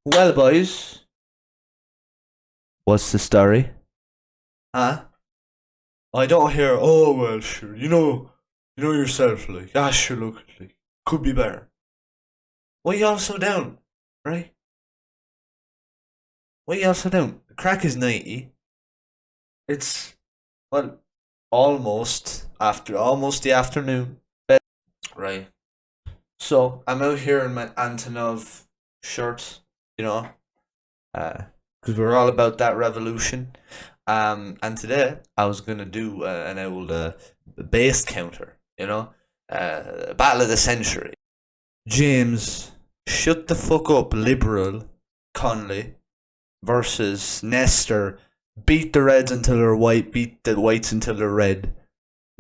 Well, boys, what's the story? Huh? I don't hear. Oh well, sure. You know yourself. Like, sure. Look, like, could be better. Why you all so down, right? Why you all so down? The crack is 90. It's well, almost the afternoon. Right. So I'm out here in my Antonov shirt, you know, because we're all about that revolution. And today I was gonna do an old base counter, battle of the century. James, shut the fuck up, liberal Connelly versus Nestor. Beat the reds until they're white. Beat the whites until they're red.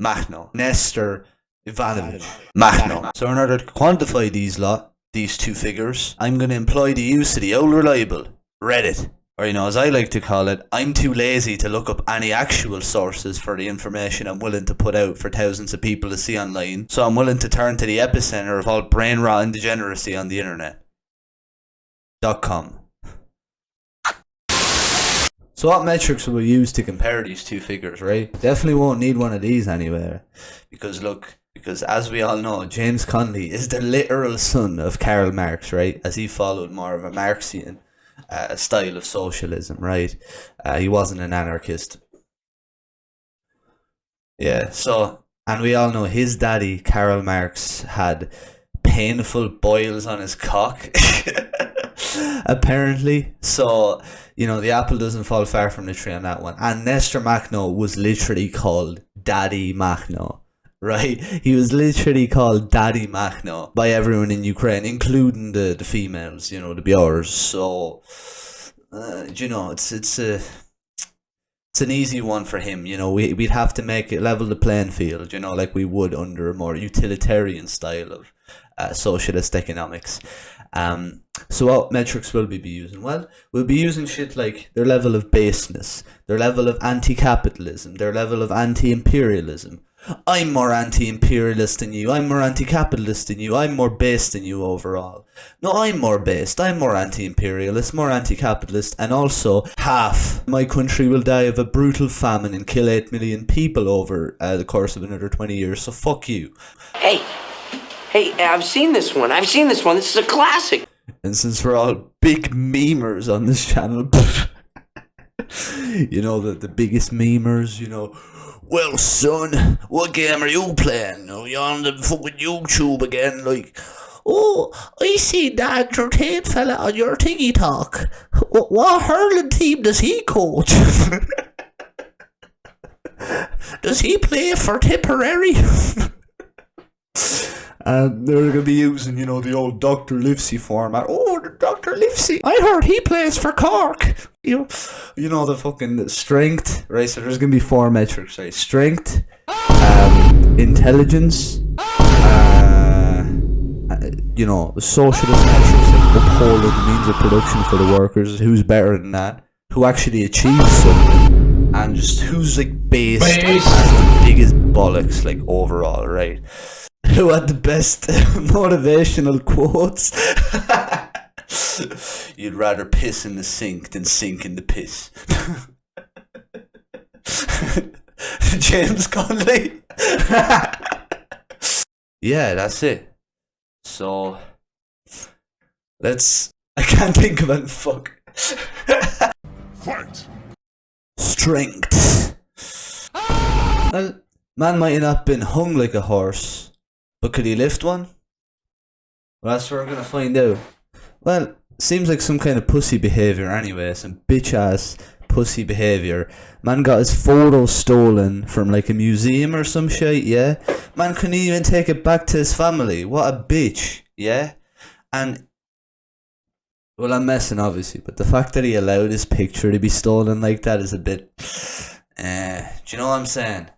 Makhno. Nestor Ivanovic. Makhno. So in order to quantify these two figures, I'm going to employ the use of the old reliable Reddit. Or, as I like to call it, I'm too lazy to look up any actual sources for the information I'm willing to put out for thousands of people to see online. So I'm willing to turn to the epicenter of all brain rot and degeneracy on the internet. .com. So what metrics will we use to compare these two figures, right? Definitely won't need one of these anywhere. Because as we all know, James Connelly is the literal son of Karl Marx, right? As he followed more of a Marxian style of socialism, right? He wasn't an anarchist. Yeah, so, and we all know his daddy, Karl Marx, had painful boils on his cock. Apparently. So, the apple doesn't fall far from the tree on that one. And Nestor Makhno was literally called Daddy Makhno. Right? He was literally called Daddy Makhno by everyone in Ukraine, including the females, the Biors. So, it's an easy one for him. We'd have to make it level the playing field, like we would under a more utilitarian style of socialist economics. So what metrics will we be using? Well, we'll be using shit like their level of baseness, their level of anti-capitalism, their level of anti-imperialism. I'm more anti-imperialist than you. I'm more anti-capitalist than you. I'm more based than you overall. No, I'm more based. I'm more anti-imperialist, more anti-capitalist, and also half my country will die of a brutal famine and kill 8 million people over the course of another 20 years. So fuck you. Hey, I've seen this one. This is a classic. And since we're all big memers on this channel, the biggest memers, well, son, what game are you playing? You're on the fucking YouTube again, like, oh, I see that your Tate fella on your Tiggy Talk. What hurling team does he coach? Does he play for Tipperary? And they're going to be using, the old Dr. Livesey format. Oh, Dr. Livesey. I heard he plays for Cork. The fucking strength, right? So there's going to be 4 metrics, right? Strength, intelligence, socialist metrics like upholding the means of production for the workers. Who's better than that? Who actually achieves something? And just who's, like, based has the biggest bollocks, like, overall, right? Who had the best motivational quotes? You'd rather piss in the sink than sink in the piss. James Connelly. Yeah, that's it. So, I can't think of it. Fuck. Fight! Strength. Well, man might have not been hung like a horse, but could he lift one? Well, that's what we're gonna find out. Well, seems like some kind of pussy behaviour anyway, some bitch ass pussy behaviour. Man got his photo stolen from like a museum or some shit, yeah? Man couldn't even take it back to his family. What a bitch, yeah? And, well, I'm messing obviously, but the fact that he allowed his picture to be stolen like that is a bit, do you know what I'm saying?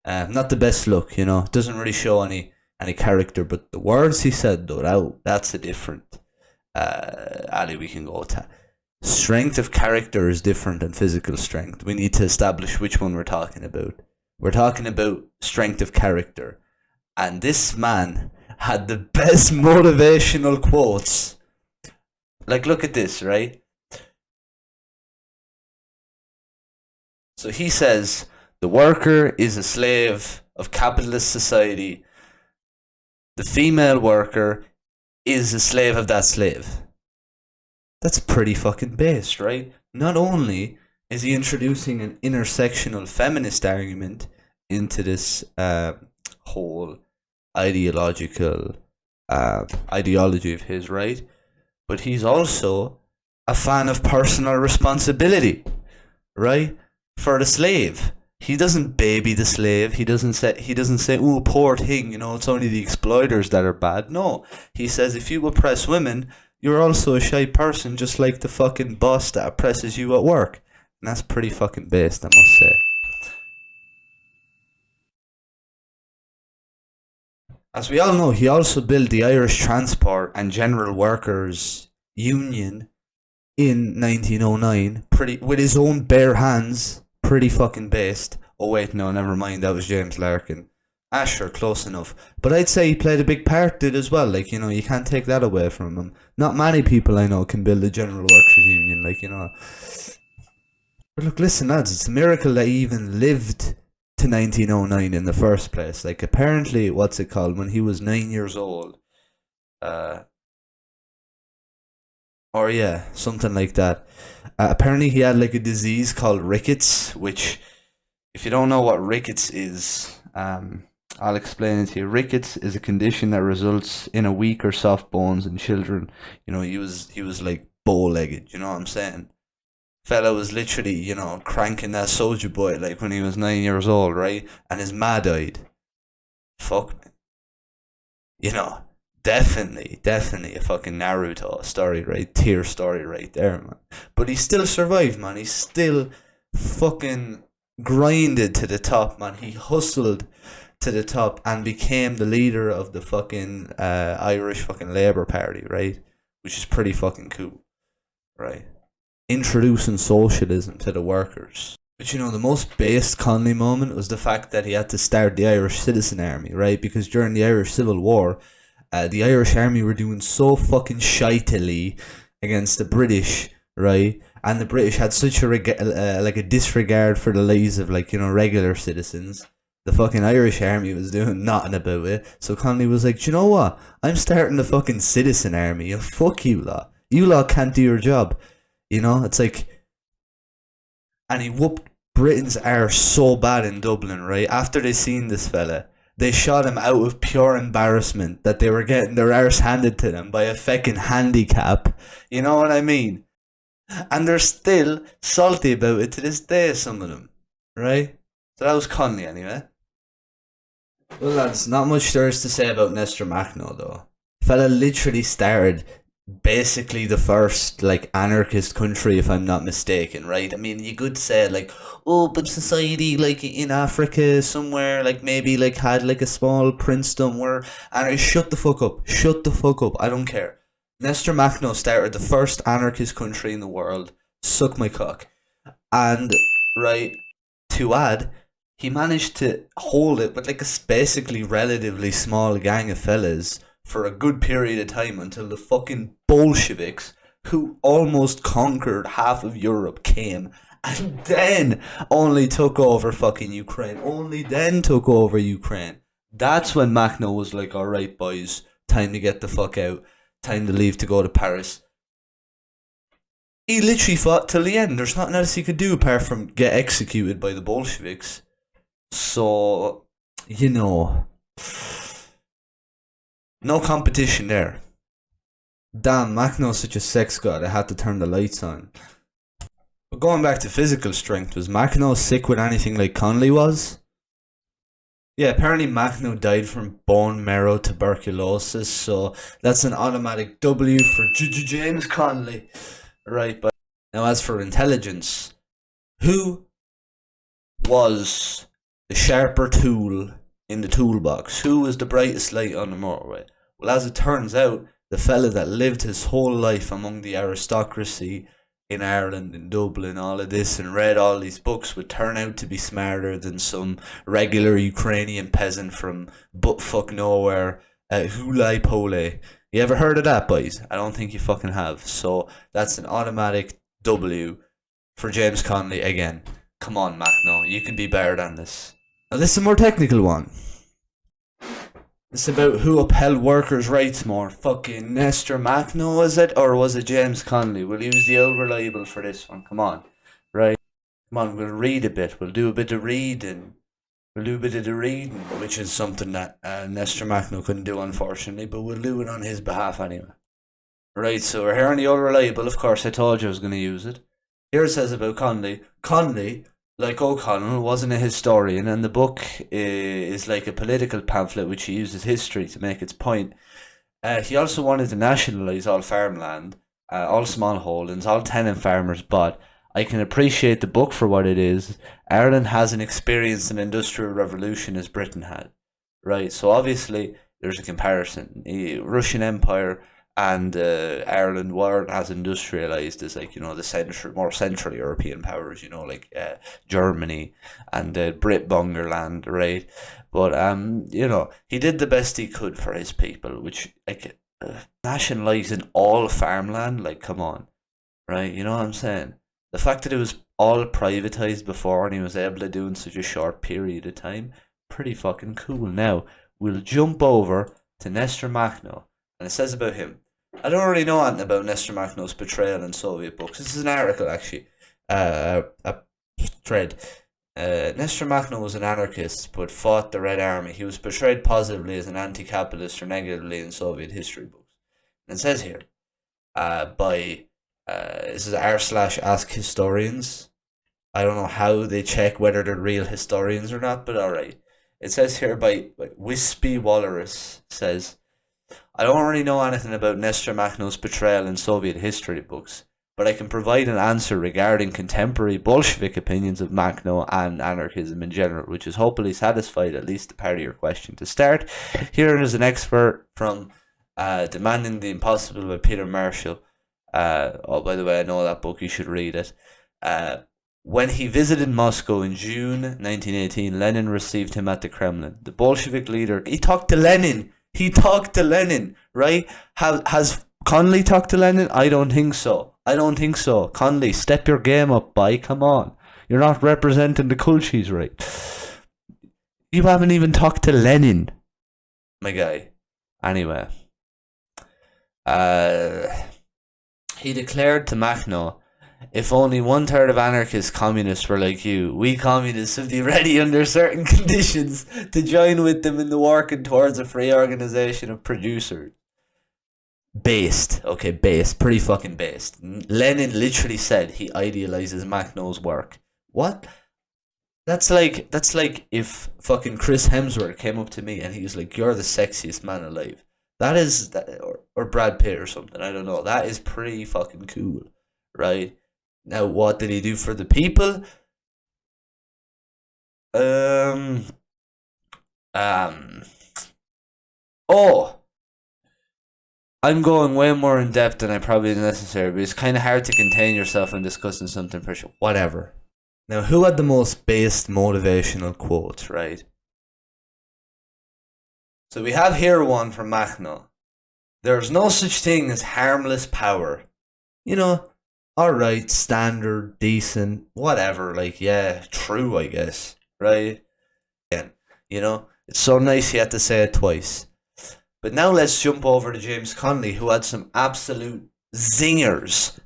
Not the best look, doesn't really show any character, but the words he said though, that's a different alley we can go to. Strength of character is different than physical strength. We need to establish which one we're talking about. We're talking about strength of character, and this man had the best motivational quotes Like, look at this, right? So he says the worker is a slave of capitalist society. The female worker is a slave of that slave. That's pretty fucking based, right? Not only is he introducing an intersectional feminist argument into this whole ideological ideology of his, right? But he's also a fan of personal responsibility, right? For the slave. He doesn't baby the slave. He doesn't say, "Oh, poor thing, it's only the exploiters that are bad." No. He says if you oppress women, you're also a shy person, just like the fucking boss that oppresses you at work. And that's pretty fucking based, I must say. As we all know, he also built the Irish Transport and General Workers Union in 1909, with his own bare hands. Pretty fucking based. Oh wait, no, never mind. That was James Larkin. Sure, close enough. But I'd say he played a big part in it as well. Like, you can't take that away from him. Not many people I know can build a General Workers Union. Like. But look, listen, lads, it's a miracle that he even lived to 1909 in the first place. Like, apparently, what's it called? When he was 9 years old, or yeah, something like that. Apparently, he had like a disease called rickets, which, if you don't know what rickets is, I'll explain it to you. Rickets is a condition that results in a weak or soft bones in children. He was like bow-legged. You know what I'm saying? Fella was literally, cranking that soldier boy like when he was 9 years old, right? And his ma died. Fuck, man. Definitely a fucking Naruto story, right? Tier story right there, man. But he still survived, man. He still fucking grinded to the top, man. He hustled to the top and became the leader of the fucking Irish fucking Labour Party, right? Which is pretty fucking cool, right? Introducing socialism to the workers. But the most based Connelly moment was the fact that he had to start the Irish Citizen Army, right? Because during the Irish Civil War, the Irish Army were doing so fucking shitily against the British, right? And the British had such a disregard for the lives of regular citizens. The fucking Irish Army was doing nothing about it. So Connelly was like, "Do you know what? I'm starting the fucking Citizen Army, and fuck you lot. You lot can't do your job." It's like, and he whooped Britain's arse so bad in Dublin, right? After they seen this fella, they shot him out of pure embarrassment that they were getting their arse handed to them by a fucking handicap. You know what I mean? And they're still salty about it to this day, some of them, right? So that was Connelly, anyway. Well, lads, not much there is to say about Nestor Makhno, though. Fella literally started basically the first anarchist country, if I'm not mistaken, right? I mean, you could say oh, but society in Africa somewhere maybe had a small princedom where, and shut the fuck up, I don't care. Nestor Makhno started the first anarchist country in the world. Suck my cock. And right, to add, he managed to hold it with a basically relatively small gang of fellas for a good period of time until the fucking Bolsheviks, who almost conquered half of Europe, came and then only took over fucking Ukraine. That's when Makhno was like, "Alright, boys, time to get the fuck out. Time to leave to go to Paris." He literally fought till the end. There's nothing else he could do apart from get executed by the Bolsheviks. So, no competition there. Damn, Makhno's such a sex god, I had to turn the lights on. But going back to physical strength, was Makhno sick with anything like Connelly was? Yeah, apparently Makhno died from bone marrow tuberculosis, so that's an automatic W for James Connelly. Right, but now as for intelligence, who was the sharper tool in the toolbox? Who was the brightest light on the motorway? Well, as it turns out, the fella that lived his whole life among the aristocracy in Ireland, in Dublin, all of this, and read all these books would turn out to be smarter than some regular Ukrainian peasant from buttfuck nowhere, Hulai Pole. You ever heard of that, boys? I don't think you fucking have. So that's an automatic W for James Connelly again. Come on, Makhno, you can be better than this. Now this is a more technical one. It's about who upheld workers' rights more. Fucking Nestor Makhno, was it? Or was it James Connelly? We'll use the old reliable for this one. Come on. Right? Come on, we'll read a bit. We'll do a bit of reading. We'll do a bit of the reading, which is something that Nestor Makhno couldn't do, unfortunately, but we'll do it on his behalf anyway. Right, so we're here on the old reliable. Of course, I told you I was going to use it. Here it says about Connelly. Connelly, like O'Connell, wasn't a historian, and the book is like a political pamphlet which he uses history to make its point. He also wanted to nationalise all farmland, all small holdings, all tenant farmers, but I can appreciate the book for what it is. Ireland hasn't experienced an industrial revolution as Britain had, right? So obviously there's a comparison. The Russian Empire and Ireland weren't as industrialized as, like, the more central European powers, like Germany and Britbungerland, right? But he did the best he could for his people, which, like, nationalizing all farmland, like, come on, right? You know what I'm saying? The fact that it was all privatized before and he was able to do in such a short period of time, pretty fucking cool. Now, we'll jump over to Nestor Makhno, and it says about him. I don't really know anything about Nestor Makhno's portrayal in Soviet books. This is an article, actually. A thread. Nestor Makhno was an anarchist, but fought the Red Army. He was portrayed positively as an anti-capitalist or negatively in Soviet history books. And it says here, this is r/ask historians. I don't know how they check whether they're real historians or not, but alright. It says here by Wispy Walrus, says, I don't really know anything about Nestor Makhno's portrayal in Soviet history books, but I can provide an answer regarding contemporary Bolshevik opinions of Makhno and anarchism in general, which is hopefully satisfied at least a part of your question. To start, here is an expert from Demanding the Impossible by Peter Marshall. By the way, I know that book, you should read it. When he visited Moscow in June 1918, Lenin received him at the Kremlin. The Bolshevik leader, he talked to Lenin, right? Has Connelly talked to Lenin? I don't think so. Connelly, step your game up, boy, come on. You're not representing the cultures right. You haven't even talked to Lenin, my guy. Anyway. He declared to Makhno, if only 1/3 of anarchist communists were like you, we communists would be ready under certain conditions to join with them in the working towards a free organization of producers. Based. Pretty fucking based. Lenin literally said he idealizes Makhno's work. What? That's like if fucking Chris Hemsworth came up to me and he was like, you're the sexiest man alive. That is, or Brad Pitt or something, I don't know. That is pretty fucking cool, right? Now, what did he do for the people? I'm going way more in depth than I probably necessary, but it's kind of hard to contain yourself when discussing something personal. Whatever. Now, who had the most based motivational quotes, right? So we have here one from Makhno. There's no such thing as harmless power. Alright, standard, decent, whatever, like, yeah, true, I guess, right? Again, it's so nice he had to say it twice. But now let's jump over to James Connelly, who had some absolute zingers.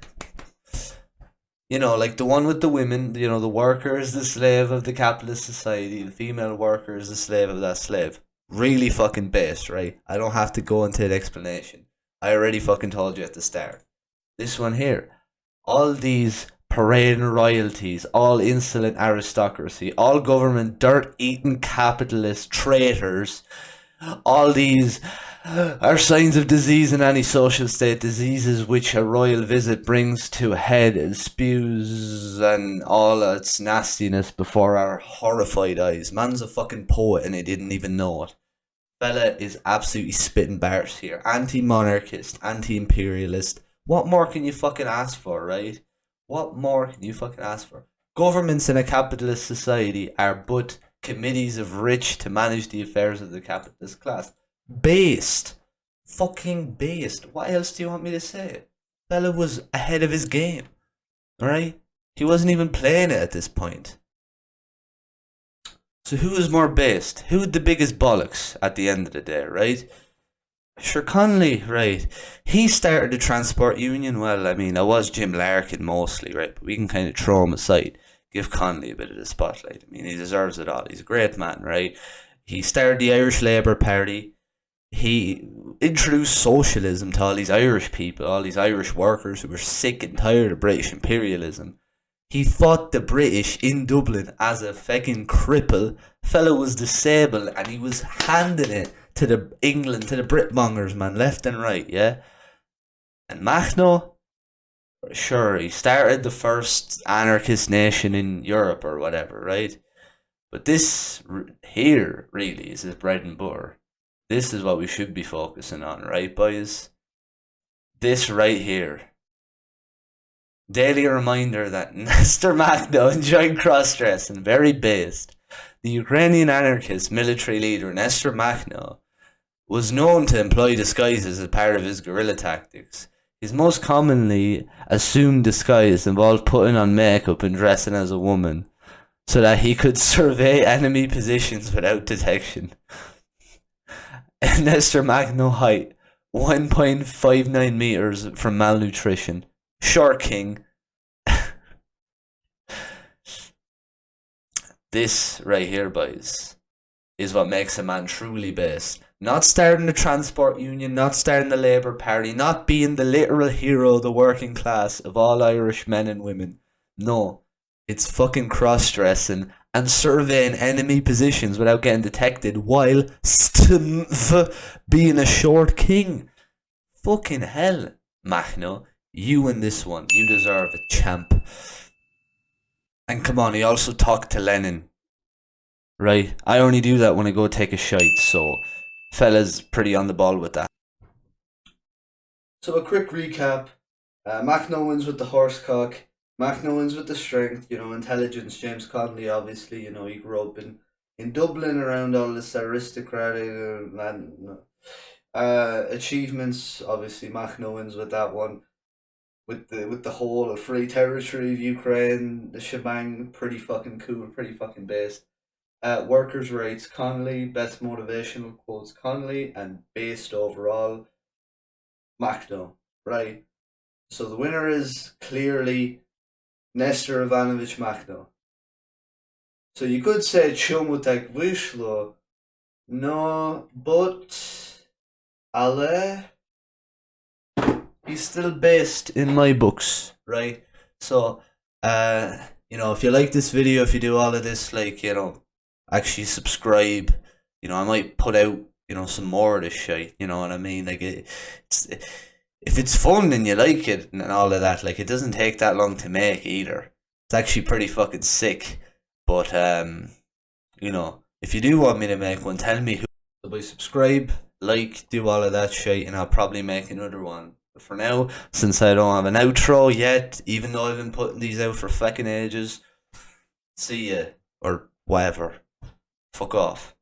Like the one with the women, the worker is the slave of the capitalist society, the female worker is the slave of that slave. Really fucking based, right? I don't have to go into an explanation. I already fucking told you at the start. This one here. All these parading royalties, all insolent aristocracy, all government dirt-eating capitalist traitors, all these are signs of disease in any social state, diseases which a royal visit brings to a head and spews and all its nastiness before our horrified eyes. Man's a fucking poet and he didn't even know it. Fella is absolutely spitting bars here. Anti-monarchist, anti-imperialist. What more can you fucking ask for, right? What more can you fucking ask for? Governments in a capitalist society are but committees of rich to manage the affairs of the capitalist class. Based. fucking based. What else do you want me to say? Fella was ahead of his game. Alright? He wasn't even playing it at this point. So who was more based? Who had the biggest bollocks at the end of the day, right? Sure, Connelly, right. He started the transport union. Well, I mean, it was Jim Larkin mostly, right? But we can kind of throw him aside. Give Connelly a bit of the spotlight. I mean, he deserves it all. He's a great man, right? He started the Irish Labour Party. He introduced socialism to all these Irish people, all these Irish workers who were sick and tired of British imperialism. He fought the British in Dublin as a fucking cripple. Fellow was disabled and he was handing it to the England, to the Britmongers, man, left and right, yeah? And Makhno, sure, he started the first anarchist nation in Europe or whatever, right? But this here really is his bread and butter. This is what we should be focusing on, right, boys? This right here. Daily reminder that Nestor Makhno enjoyed cross-dressing, very based. The Ukrainian anarchist military leader Nestor Makhno was known to employ disguises as part of his guerrilla tactics. His most commonly assumed disguise involved putting on makeup and dressing as a woman so that he could survey enemy positions without detection. Nestor Makhno height 1.59 meters from malnutrition. Short king. This right here, boys, is what makes a man truly based. Not starting the transport union, not starting the Labour Party, not being the literal hero of the working class of all Irish men and women. No, it's fucking cross-dressing and surveying enemy positions without getting detected while being a short king. Fucking hell, Makhno. You win this one. You deserve it, champ. And come on, he also talked to Lenin. Right? I only do that when I go take a shite, so fella's pretty on the ball with that. So a quick recap. Makhno wins with the horsecock. Makhno wins with the strength, intelligence. James Connelly, obviously, he grew up in Dublin around all this aristocratic achievements. Obviously, Makhno wins with that one. With the whole free territory of Ukraine, the shebang, pretty fucking cool, pretty fucking based. Workers' rights, Connelly, best motivational quotes, Connelly, and based overall, Makhno, right? So the winner is clearly Nestor Ivanovich Makhno. So you could say czemu tak wyszło, no, but ale he's still based in my books, right? So, if you like this video, if you do all of this, actually subscribe. I might put out, some more of this shit. You know what I mean? If it's fun and you like it and all of that, it doesn't take that long to make either. It's actually pretty fucking sick. But if you do want me to make one, tell me who. So subscribe, do all of that shit, and I'll probably make another one. But for now, since I don't have an outro yet, even though I've been putting these out for fucking ages, see ya, or whatever. Fuck off.